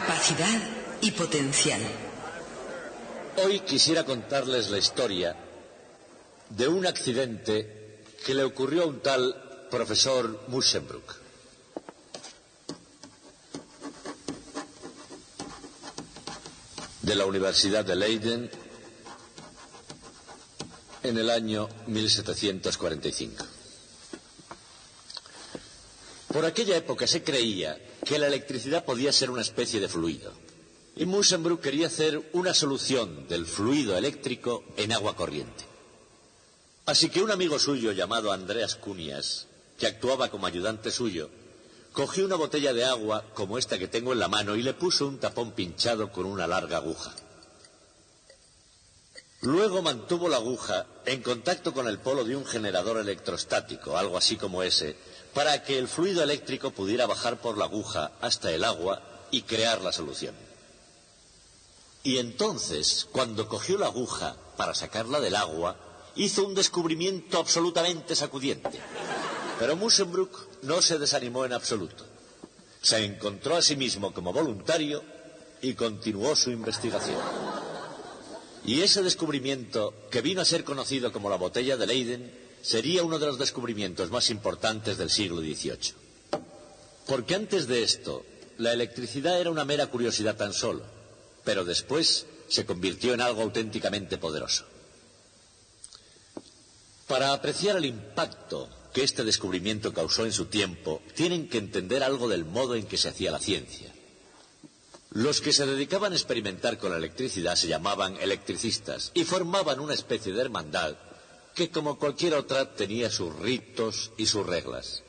capacidad y potencial. Hoy quisiera contarles la historia de un accidente que le ocurrió a un tal profesor Musschenbroek. De la Universidad de Leiden en el año 1745. Por aquella época se creía que la electricidad podía ser una especie de fluido, y Musschenbroek quería hacer una solución del fluido eléctrico en agua corriente. Así que un amigo suyo llamado Andreas Cunias, que actuaba como ayudante suyo, cogió una botella de agua como esta que tengo en la mano y le puso un tapón pinchado con una larga aguja. Luego mantuvo la aguja en contacto con el polo de un generador electrostático, algo así como ese, para que el fluido eléctrico pudiera bajar por la aguja hasta el agua y crear la solución. Y entonces, cuando cogió la aguja para sacarla del agua, hizo un descubrimiento absolutamente sacudiente. Pero Musschenbroek no se desanimó en absoluto. Se encontró a sí mismo como voluntario y continuó su investigación. Y ese descubrimiento, que vino a ser conocido como la botella de Leyden, sería uno de los descubrimientos más importantes del siglo XVIII. Porque antes de esto, la electricidad era una mera curiosidad tan solo, pero después se convirtió en algo auténticamente poderoso. Para apreciar el impacto que este descubrimiento causó en su tiempo, tienen que entender algo del modo en que se hacía la ciencia. Los que se dedicaban a experimentar con la electricidad se llamaban electricistas y formaban una especie de hermandad que, como cualquier otra, tenía sus ritos y sus reglas.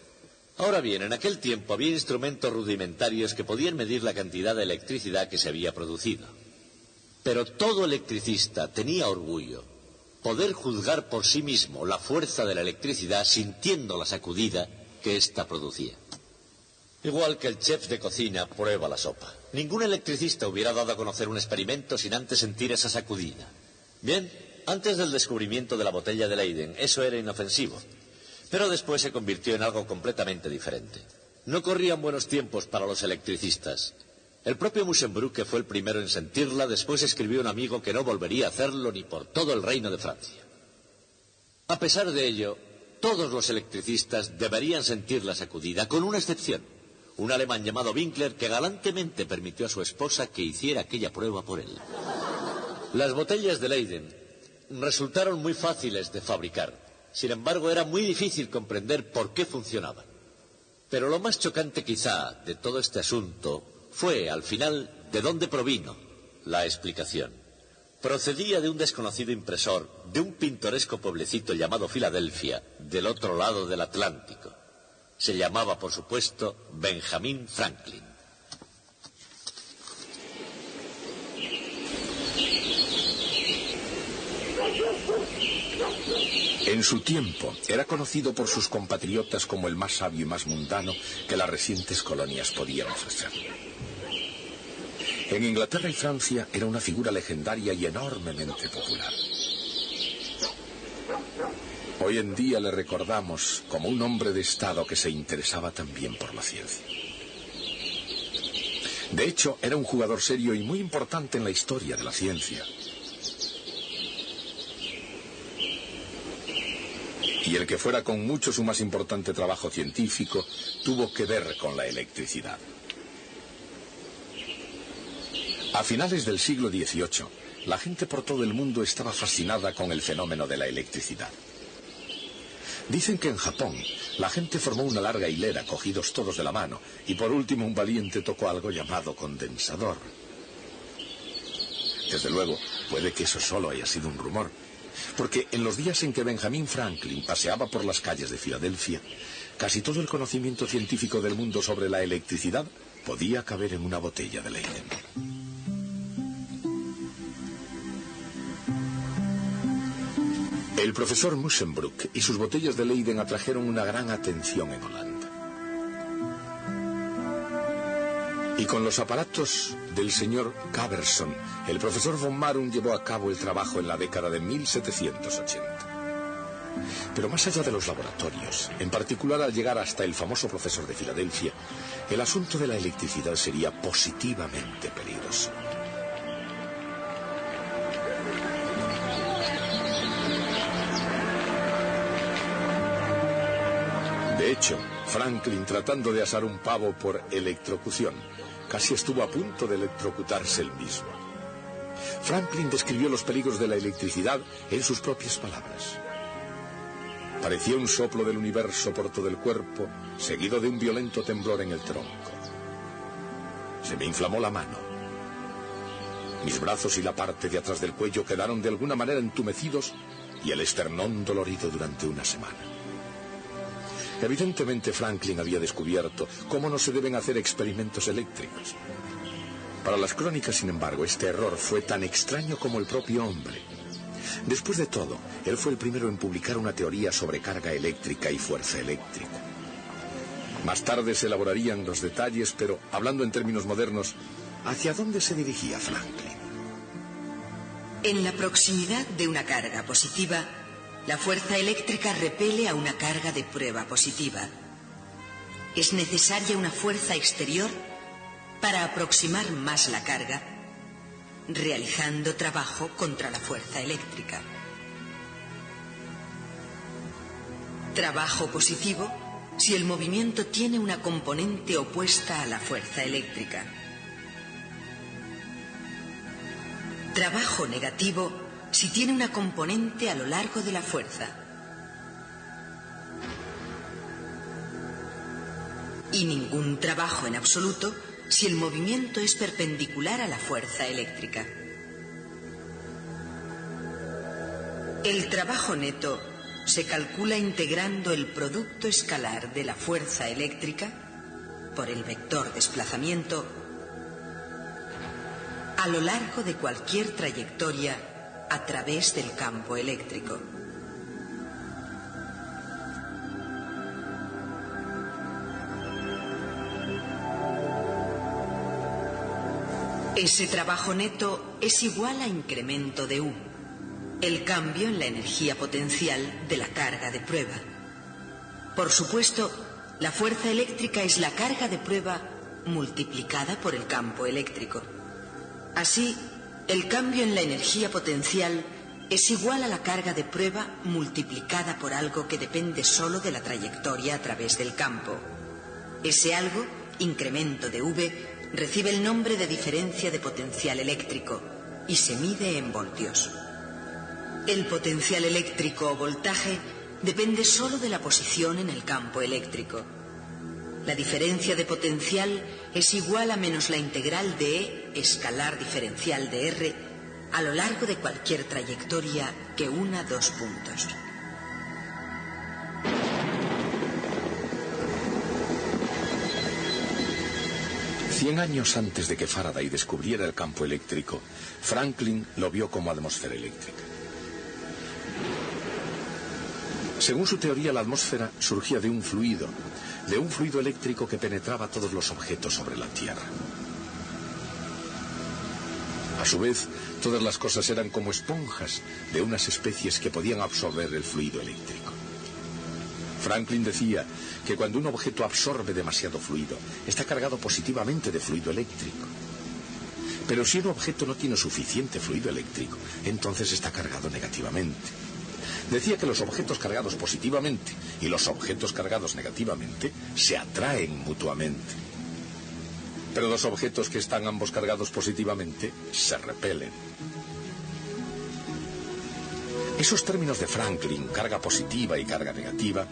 Ahora bien, en aquel tiempo había instrumentos rudimentarios que podían medir la cantidad de electricidad que se había producido. Pero todo electricista tenía orgullo, poder juzgar por sí mismo la fuerza de la electricidad sintiendo la sacudida que ésta producía. Igual que el chef de cocina prueba la sopa. Ningún electricista hubiera dado a conocer un experimento sin antes sentir esa sacudida. Bien, antes del descubrimiento de la botella de Leyden, eso era inofensivo. Pero después se convirtió en algo completamente diferente. No corrían buenos tiempos para los electricistas. El propio Musschenbroek, que fue el primero en sentirla, después escribió a un amigo que no volvería a hacerlo ni por todo el reino de Francia. A pesar de ello, todos los electricistas deberían sentir la sacudida, con una excepción. Un alemán llamado Winkler, que galantemente permitió a su esposa que hiciera aquella prueba por él. Las botellas de Leyden resultaron muy fáciles de fabricar. Sin embargo, era muy difícil comprender por qué funcionaban. Pero lo más chocante quizá de todo este asunto fue, al final, de dónde provino la explicación. Procedía de un desconocido impresor de un pintoresco pueblecito llamado Filadelfia, del otro lado del Atlántico. Se llamaba, por supuesto, Benjamin Franklin. En su tiempo, era conocido por sus compatriotas como el más sabio y más mundano que las recientes colonias podían ofrecer. En Inglaterra y Francia era una figura legendaria y enormemente popular. Hoy en día le recordamos como un hombre de Estado que se interesaba también por la ciencia. De hecho, era un jugador serio y muy importante en la historia de la ciencia. Y el que fuera con mucho su más importante trabajo científico tuvo que ver con la electricidad. A finales del siglo XVIII, la gente por todo el mundo estaba fascinada con el fenómeno de la electricidad. Dicen que en Japón la gente formó una larga hilera, cogidos todos de la mano, y por último un valiente tocó algo llamado condensador. Desde luego, puede que eso solo haya sido un rumor, porque en los días en que Benjamin Franklin paseaba por las calles de Filadelfia, casi todo el conocimiento científico del mundo sobre la electricidad podía caber en una botella de Leyden. El profesor Musschenbroek y sus botellas de Leyden atrajeron una gran atención en Holanda. Y con los aparatos del señor Caberson, el profesor von Marum llevó a cabo el trabajo en la década de 1780. Pero más allá de los laboratorios, en particular al llegar hasta el famoso profesor de Filadelfia, el asunto de la electricidad sería positivamente peligroso. De hecho, Franklin, tratando de asar un pavo por electrocución, casi estuvo a punto de electrocutarse él mismo. Franklin describió los peligros de la electricidad en sus propias palabras. Parecía un soplo del universo por todo el cuerpo, seguido de un violento temblor en el tronco. Se me inflamó la mano. Mis brazos y la parte de atrás del cuello quedaron de alguna manera entumecidos y el esternón dolorido durante una semana. Evidentemente Franklin había descubierto cómo no se deben hacer experimentos eléctricos. Para las crónicas, sin embargo, este error fue tan extraño como el propio hombre. Después de todo, él fue el primero en publicar una teoría sobre carga eléctrica y fuerza eléctrica. Más tarde se elaborarían los detalles, pero, hablando en términos modernos, ¿hacia dónde se dirigía Franklin? En la proximidad de una carga positiva, la fuerza eléctrica repele a una carga de prueba positiva. Es necesaria una fuerza exterior para aproximar más la carga, realizando trabajo contra la fuerza eléctrica. Trabajo positivo si el movimiento tiene una componente opuesta a la fuerza eléctrica. Trabajo negativo si tiene una componente a lo largo de la fuerza. Y ningún trabajo en absoluto si el movimiento es perpendicular a la fuerza eléctrica. El trabajo neto se calcula integrando el producto escalar de la fuerza eléctrica por el vector desplazamiento a lo largo de cualquier trayectoria a través del campo eléctrico. Ese trabajo neto es igual a incremento de U, el cambio en la energía potencial de la carga de prueba. Por supuesto, la fuerza eléctrica es la carga de prueba multiplicada por el campo eléctrico. Así, el cambio en la energía potencial es igual a la carga de prueba multiplicada por algo que depende solo de la trayectoria a través del campo. Ese algo, incremento de V, recibe el nombre de diferencia de potencial eléctrico y se mide en voltios. El potencial eléctrico o voltaje depende solo de la posición en el campo eléctrico. La diferencia de potencial es igual a menos la integral de E escalar diferencial de R a lo largo de cualquier trayectoria que una dos puntos. Cien años antes de que Faraday descubriera el campo eléctrico, Franklin lo vio como atmósfera eléctrica. Según su teoría, la atmósfera surgía de un fluido eléctrico que penetraba todos los objetos sobre la Tierra. A su vez, todas las cosas eran como esponjas de unas especies que podían absorber el fluido eléctrico. Franklin decía que cuando un objeto absorbe demasiado fluido, está cargado positivamente de fluido eléctrico. Pero si un objeto no tiene suficiente fluido eléctrico, entonces está cargado negativamente. Decía que los objetos cargados positivamente y los objetos cargados negativamente se atraen mutuamente. Pero los objetos que están ambos cargados positivamente se repelen. Esos términos de Franklin, carga positiva y carga negativa,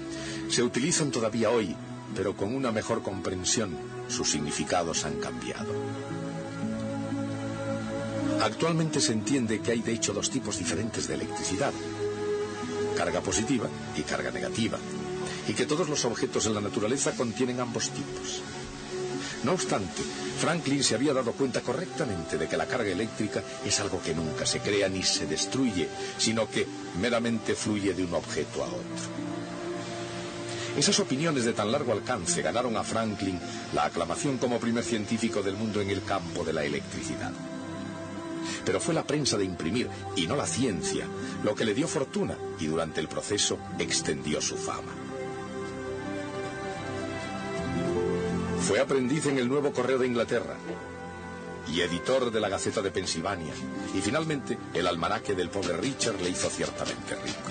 se utilizan todavía hoy, pero con una mejor comprensión, sus significados han cambiado. Actualmente se entiende que hay de hecho dos tipos diferentes de electricidad: carga positiva y carga negativa, y que todos los objetos en la naturaleza contienen ambos tipos. No obstante, Franklin se había dado cuenta correctamente de que la carga eléctrica es algo que nunca se crea ni se destruye, sino que meramente fluye de un objeto a otro. Esas opiniones de tan largo alcance ganaron a Franklin la aclamación como primer científico del mundo en el campo de la electricidad. pero fue la prensa de imprimir, y no la ciencia, lo que le dio fortuna y durante el proceso extendió su fama. Fue aprendiz en el Nuevo Correo de Inglaterra y editor de la Gaceta de Pensilvania, y finalmente el almanaque del pobre Richard le hizo ciertamente rico.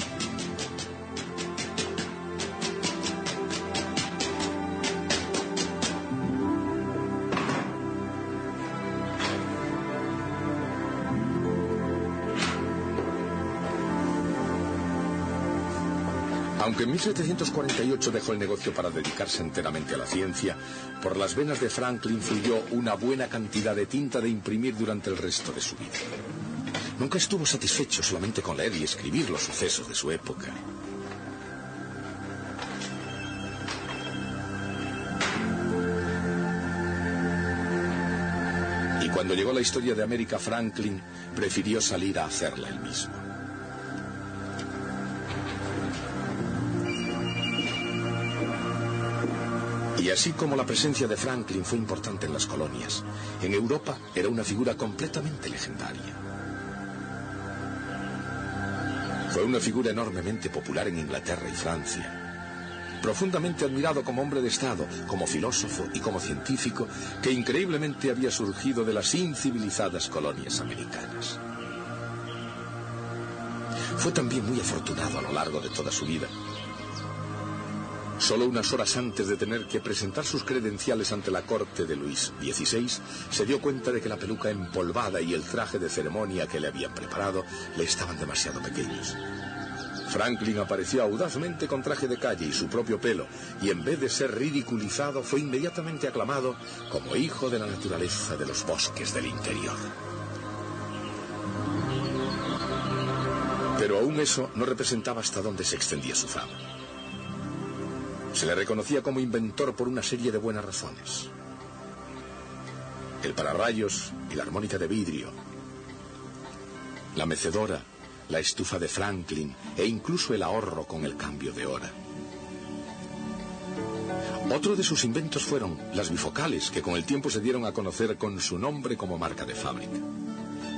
Aunque en 1748 dejó el negocio para dedicarse enteramente a la ciencia, por las venas de Franklin fluyó una buena cantidad de tinta de imprimir durante el resto de su vida. Nunca estuvo satisfecho solamente con leer y escribir los sucesos de su época. Y cuando llegó la historia de América, Franklin prefirió salir a hacerla él mismo. Y así como la presencia de Franklin fue importante en las colonias, en Europa era una figura completamente legendaria. Fue una figura enormemente popular en Inglaterra y Francia, profundamente admirado como hombre de Estado, como filósofo y como científico, que increíblemente había surgido de las incivilizadas colonias americanas. Fue también muy afortunado a lo largo de toda su vida. Solo unas horas antes de tener que presentar sus credenciales ante la corte de Luis XVI, se dio cuenta de que la peluca empolvada y el traje de ceremonia que le habían preparado le estaban demasiado pequeños. Franklin apareció audazmente con traje de calle y su propio pelo, y en vez de ser ridiculizado, fue inmediatamente aclamado como hijo de la naturaleza de los bosques del interior. Pero aún eso no representaba hasta dónde se extendía su fama. Se le reconocía como inventor por una serie de buenas razones. El pararrayos y la armónica de vidrio, la mecedora, la estufa de Franklin e incluso el ahorro con el cambio de hora. Otro de sus inventos fueron las bifocales, que con el tiempo se dieron a conocer con su nombre como marca de fábrica.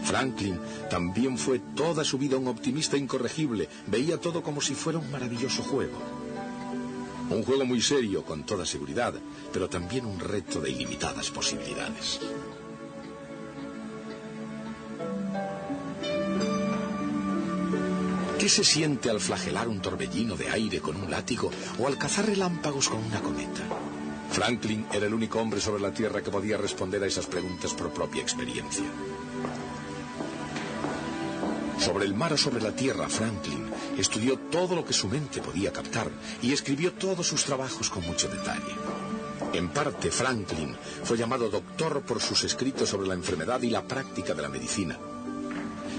Franklin también fue toda su vida un optimista incorregible, veía todo como si fuera un maravilloso juego. Un juego muy serio, con toda seguridad, pero también un reto de ilimitadas posibilidades. ¿Qué se siente al flagelar un torbellino de aire con un látigo o al cazar relámpagos con una cometa? Franklin era el único hombre sobre la Tierra que podía responder a esas preguntas por propia experiencia. Sobre el mar o sobre la tierra, Franklin estudió todo lo que su mente podía captar y escribió todos sus trabajos con mucho detalle. En parte, Franklin fue llamado doctor por sus escritos sobre la enfermedad y la práctica de la medicina.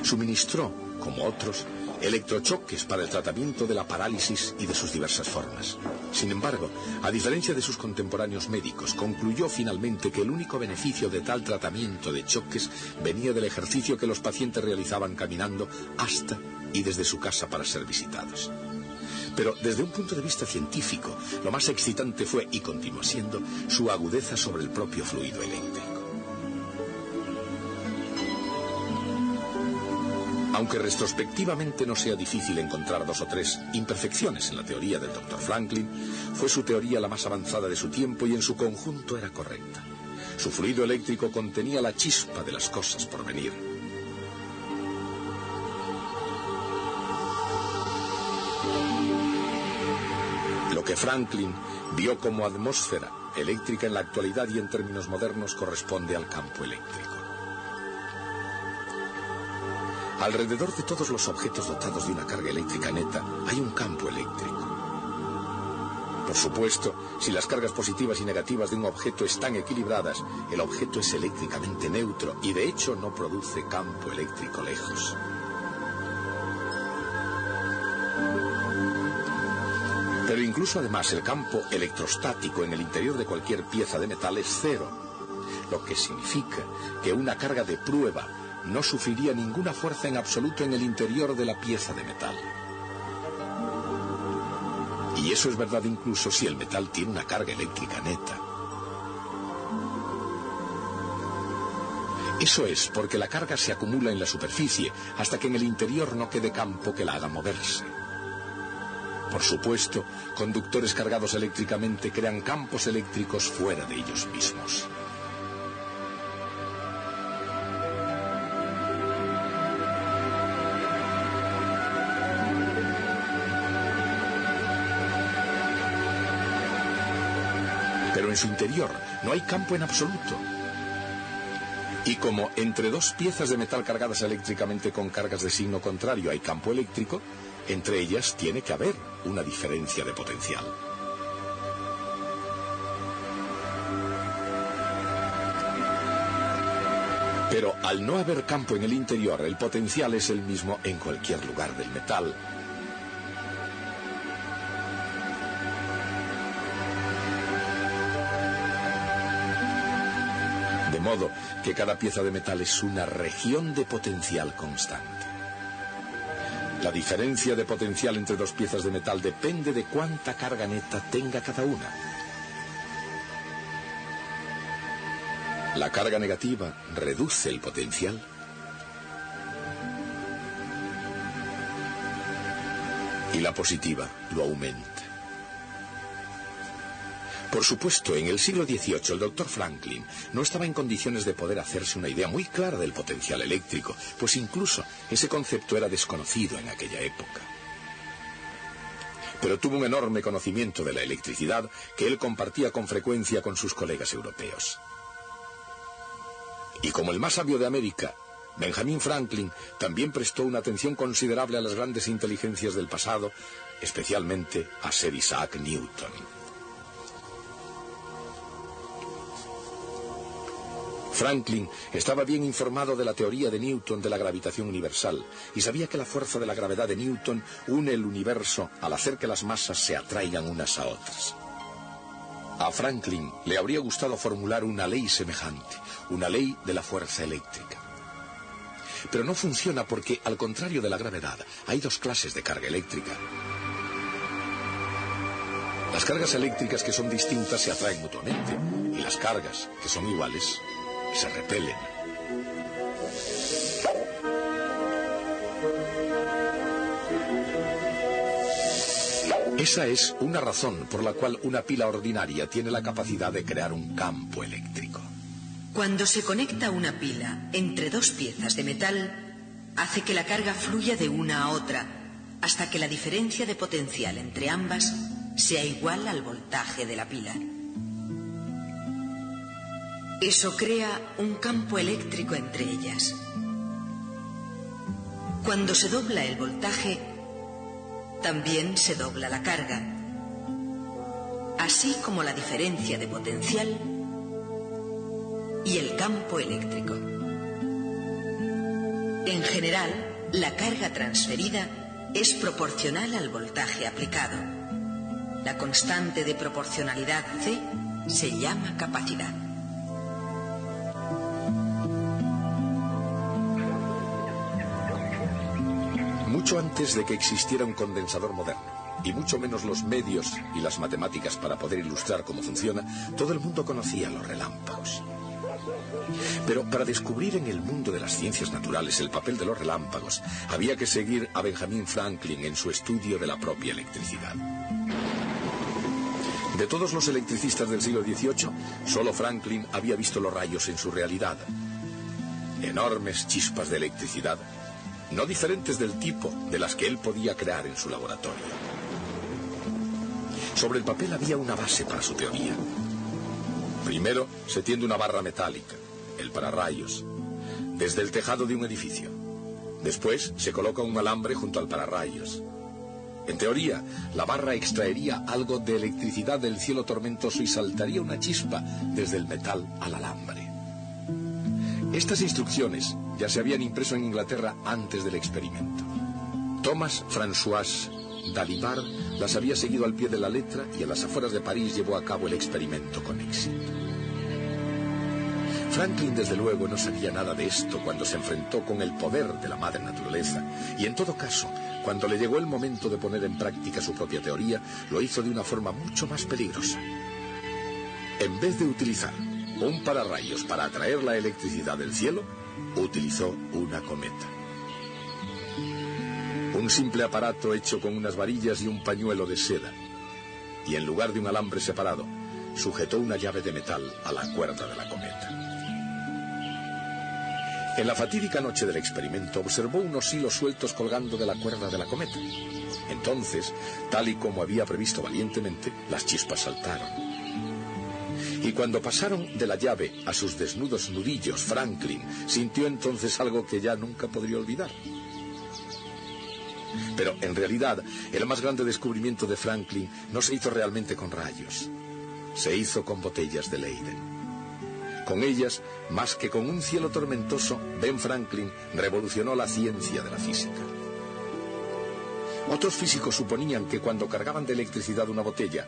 Suministró, como otros, electrochoques para el tratamiento de la parálisis y de sus diversas formas. Sin embargo, a diferencia de sus contemporáneos médicos, concluyó finalmente que el único beneficio de tal tratamiento de choques venía del ejercicio que los pacientes realizaban caminando hasta y desde su casa para ser visitados. Pero desde un punto de vista científico, lo más excitante fue, y continúa siendo, su agudeza sobre el propio fluido eléctrico. Aunque retrospectivamente no sea difícil encontrar 2 o 3 imperfecciones en la teoría del Dr. Franklin, fue su teoría la más avanzada de su tiempo y en su conjunto era correcta. Su fluido eléctrico contenía la chispa de las cosas por venir. Lo que Franklin vio como atmósfera eléctrica en la actualidad y en términos modernos corresponde al campo eléctrico. Alrededor de todos los objetos dotados de una carga eléctrica neta hay un campo eléctrico. Por supuesto, si las cargas positivas y negativas de un objeto están equilibradas, el objeto es eléctricamente neutro y de hecho no produce campo eléctrico lejos. Pero incluso además el campo electrostático en el interior de cualquier pieza de metal es cero, lo que significa que una carga de prueba no sufriría ninguna fuerza en absoluto en el interior de la pieza de metal. Y eso es verdad incluso si el metal tiene una carga eléctrica neta. Eso es porque la carga se acumula en la superficie hasta que en el interior no quede campo que la haga moverse. Por supuesto, conductores cargados eléctricamente crean campos eléctricos fuera de ellos mismos. Pero en su interior no hay campo en absoluto. Y como entre dos piezas de metal cargadas eléctricamente con cargas de signo contrario hay campo eléctrico, entre ellas tiene que haber una diferencia de potencial. Pero al no haber campo en el interior, el potencial es el mismo en cualquier lugar del metal. De modo que cada pieza de metal es una región de potencial constante. La diferencia de potencial entre dos piezas de metal depende de cuánta carga neta tenga cada una. La carga negativa reduce el potencial y la positiva lo aumenta. Por supuesto, en el siglo XVIII el doctor Franklin no estaba en condiciones de poder hacerse una idea muy clara del potencial eléctrico, pues incluso ese concepto era desconocido en aquella época. Pero tuvo un enorme conocimiento de la electricidad que él compartía con frecuencia con sus colegas europeos. Y como el más sabio de América, Benjamin Franklin también prestó una atención considerable a las grandes inteligencias del pasado, especialmente a Sir Isaac Newton. Franklin estaba bien informado de la teoría de Newton de la gravitación universal y sabía que la fuerza de la gravedad de Newton une el universo al hacer que las masas se atraigan unas a otras. A Franklin le habría gustado formular una ley semejante, una ley de la fuerza eléctrica. Pero no funciona porque, al contrario de la gravedad, hay dos clases de carga eléctrica. Las cargas eléctricas que son distintas se atraen mutuamente y las cargas que son iguales se repelen. Esa es una razón por la cual una pila ordinaria tiene la capacidad de crear un campo eléctrico. Cuando se conecta una pila entre dos piezas de metal, hace que la carga fluya de una a otra, hasta que la diferencia de potencial entre ambas sea igual al voltaje de la pila. Eso crea un campo eléctrico entre ellas. Cuando se dobla el voltaje, también se dobla la carga, así como la diferencia de potencial y el campo eléctrico. En general, la carga transferida es proporcional al voltaje aplicado. La constante de proporcionalidad C se llama capacidad. Mucho antes de que existiera un condensador moderno, y mucho menos los medios y las matemáticas para poder ilustrar cómo funciona, todo el mundo conocía los relámpagos. Pero para descubrir en el mundo de las ciencias naturales el papel de los relámpagos, había que seguir a Benjamin Franklin en su estudio de la propia electricidad. De todos los electricistas del siglo XVIII, solo Franklin había visto los rayos en su realidad. Enormes chispas de electricidad, no diferentes del tipo de las que él podía crear en su laboratorio. Sobre el papel había una base para su teoría. Primero se tiende una barra metálica, el pararrayos, desde el tejado de un edificio. Después se coloca un alambre junto al pararrayos. En teoría, la barra extraería algo de electricidad del cielo tormentoso y saltaría una chispa desde el metal al alambre. Estas instrucciones ya se habían impreso en Inglaterra antes del experimento. Thomas François Dalibard las había seguido al pie de la letra y a las afueras de París llevó a cabo el experimento con éxito. Franklin, desde luego, no sabía nada de esto cuando se enfrentó con el poder de la madre naturaleza, y en todo caso, cuando le llegó el momento de poner en práctica su propia teoría, lo hizo de una forma mucho más peligrosa. En vez de utilizar un pararrayos para atraer la electricidad del cielo, utilizó una cometa. Un simple aparato hecho con unas varillas y un pañuelo de seda. Y en lugar de un alambre separado, sujetó una llave de metal a la cuerda de la cometa. En la fatídica noche del experimento observó unos hilos sueltos colgando de la cuerda de la cometa. Entonces, tal y como había previsto valientemente, las chispas saltaron. Y cuando pasaron de la llave a sus desnudos nudillos, Franklin sintió entonces algo que ya nunca podría olvidar. Pero en realidad, el más grande descubrimiento de Franklin no se hizo realmente con rayos. Se hizo con botellas de Leyden. Con ellas, más que con un cielo tormentoso, Ben Franklin revolucionó la ciencia de la física. Otros físicos suponían que cuando cargaban de electricidad una botella,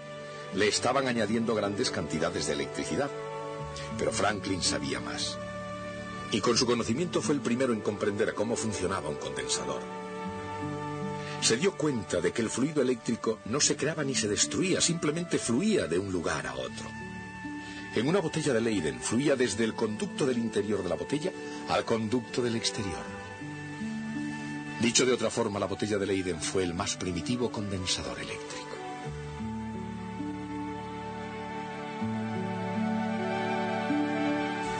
le estaban añadiendo grandes cantidades de electricidad. Pero Franklin sabía más. Y con su conocimiento fue el primero en comprender cómo funcionaba un condensador. Se dio cuenta de que el fluido eléctrico no se creaba ni se destruía, simplemente fluía de un lugar a otro. En una botella de Leyden fluía desde el conducto del interior de la botella al conducto del exterior. Dicho de otra forma, la botella de Leyden fue el más primitivo condensador eléctrico.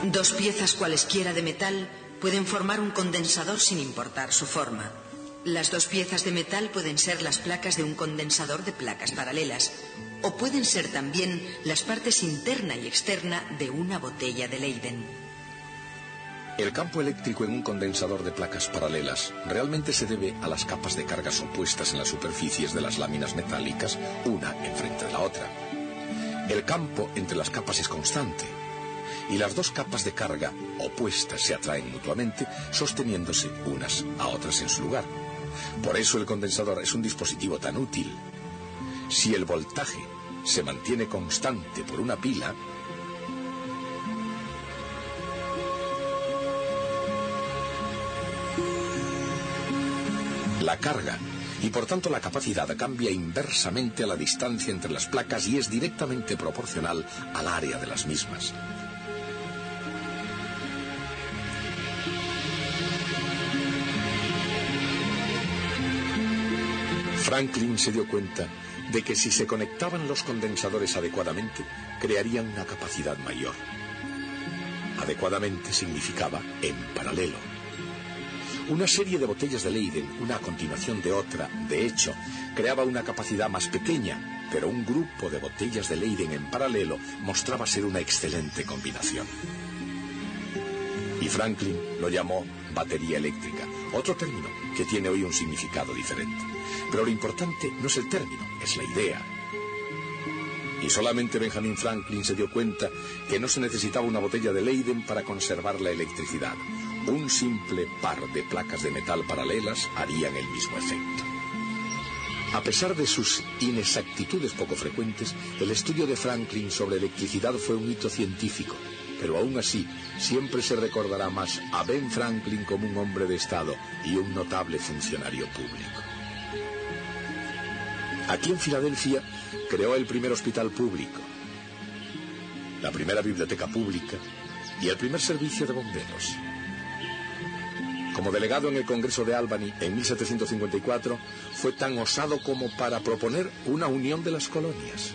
Dos piezas cualesquiera de metal pueden formar un condensador sin importar su forma. Las dos piezas de metal pueden ser las placas de un condensador de placas paralelas, o pueden ser también las partes interna y externa de una botella de Leyden. El campo eléctrico en un condensador de placas paralelas realmente se debe a las capas de cargas opuestas en las superficies de las láminas metálicas, una enfrente de la otra. El campo entre las capas es constante, y las dos capas de carga opuestas se atraen mutuamente, sosteniéndose unas a otras en su lugar. Por eso el condensador es un dispositivo tan útil. Si el voltaje se mantiene constante por una pila, la carga y por tanto la capacidad cambia inversamente a la distancia entre las placas y es directamente proporcional al área de las mismas. Franklin se dio cuenta de que si se conectaban los condensadores adecuadamente, crearían una capacidad mayor. Adecuadamente significaba en paralelo. Una serie de botellas de Leyden, una a continuación de otra, de hecho, creaba una capacidad más pequeña, pero un grupo de botellas de Leyden en paralelo mostraba ser una excelente combinación. Y Franklin lo llamó batería eléctrica, otro término que tiene hoy un significado diferente. Pero lo importante no es el término, es la idea. Y solamente Benjamin Franklin se dio cuenta que no se necesitaba una botella de Leyden para conservar la electricidad. Un simple par de placas de metal paralelas harían el mismo efecto. A pesar de sus inexactitudes poco frecuentes, el estudio de Franklin sobre electricidad fue un hito científico. Pero aún así, siempre se recordará más a Ben Franklin como un hombre de Estado y un notable funcionario público. Aquí en Filadelfia creó el primer hospital público, la primera biblioteca pública y el primer servicio de bomberos. Como delegado en el Congreso de Albany en 1754, fue tan osado como para proponer una unión de las colonias.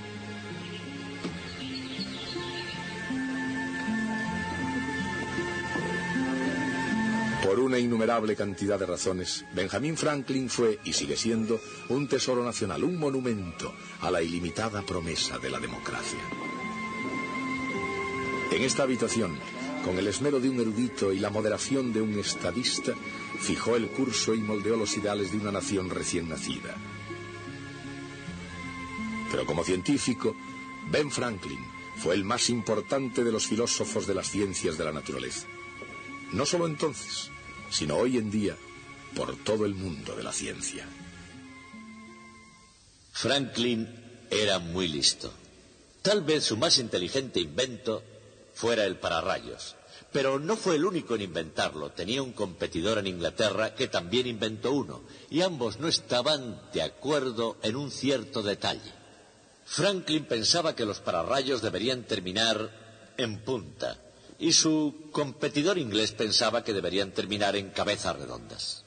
Por una innumerable cantidad de razones, Benjamin Franklin fue, y sigue siendo, un tesoro nacional, un monumento a la ilimitada promesa de la democracia. En esta habitación, con el esmero de un erudito y la moderación de un estadista, fijó el curso y moldeó los ideales de una nación recién nacida. Pero como científico, Ben Franklin fue el más importante de los filósofos de las ciencias de la naturaleza. No solo entonces, sino hoy en día, por todo el mundo de la ciencia. Franklin era muy listo. Tal vez su más inteligente invento fuera el pararrayos. Pero no fue el único en inventarlo. Tenía un competidor en Inglaterra que también inventó uno, y ambos no estaban de acuerdo en un cierto detalle. Franklin pensaba que los pararrayos deberían terminar en punta, y su competidor inglés pensaba que deberían terminar en cabezas redondas.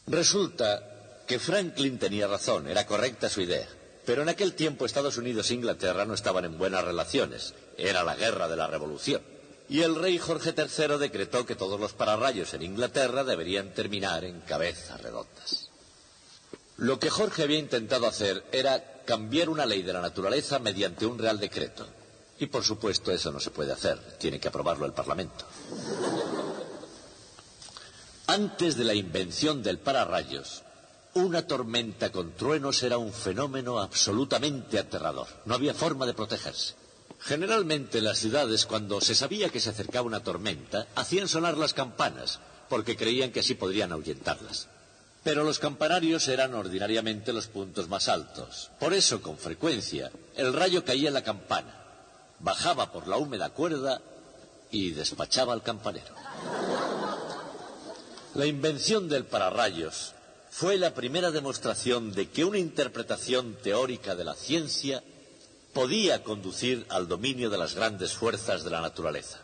Resulta que Franklin tenía razón, era correcta su idea. Pero en aquel tiempo Estados Unidos e Inglaterra no estaban en buenas relaciones. Era la guerra de la Revolución. Y el rey Jorge III decretó que todos los pararrayos en Inglaterra deberían terminar en cabezas redondas. Lo que Jorge había intentado hacer era cambiar una ley de la naturaleza mediante un real decreto. Y por supuesto eso no se puede hacer, tiene que aprobarlo el Parlamento. Antes de la invención del pararrayos, una tormenta con truenos era un fenómeno absolutamente aterrador. No había forma de protegerse. Generalmente en las ciudades, cuando se sabía que se acercaba una tormenta, hacían sonar las campanas, porque creían que así podrían ahuyentarlas. Pero los campanarios eran ordinariamente los puntos más altos. Por eso, con frecuencia, el rayo caía en la campana, bajaba por la húmeda cuerda y despachaba al campanero. La invención del pararrayos fue la primera demostración de que una interpretación teórica de la ciencia podía conducir al dominio de las grandes fuerzas de la naturaleza.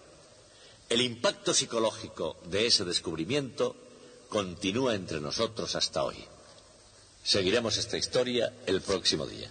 El impacto psicológico de ese descubrimiento continúa entre nosotros hasta hoy. Seguiremos esta historia el próximo día.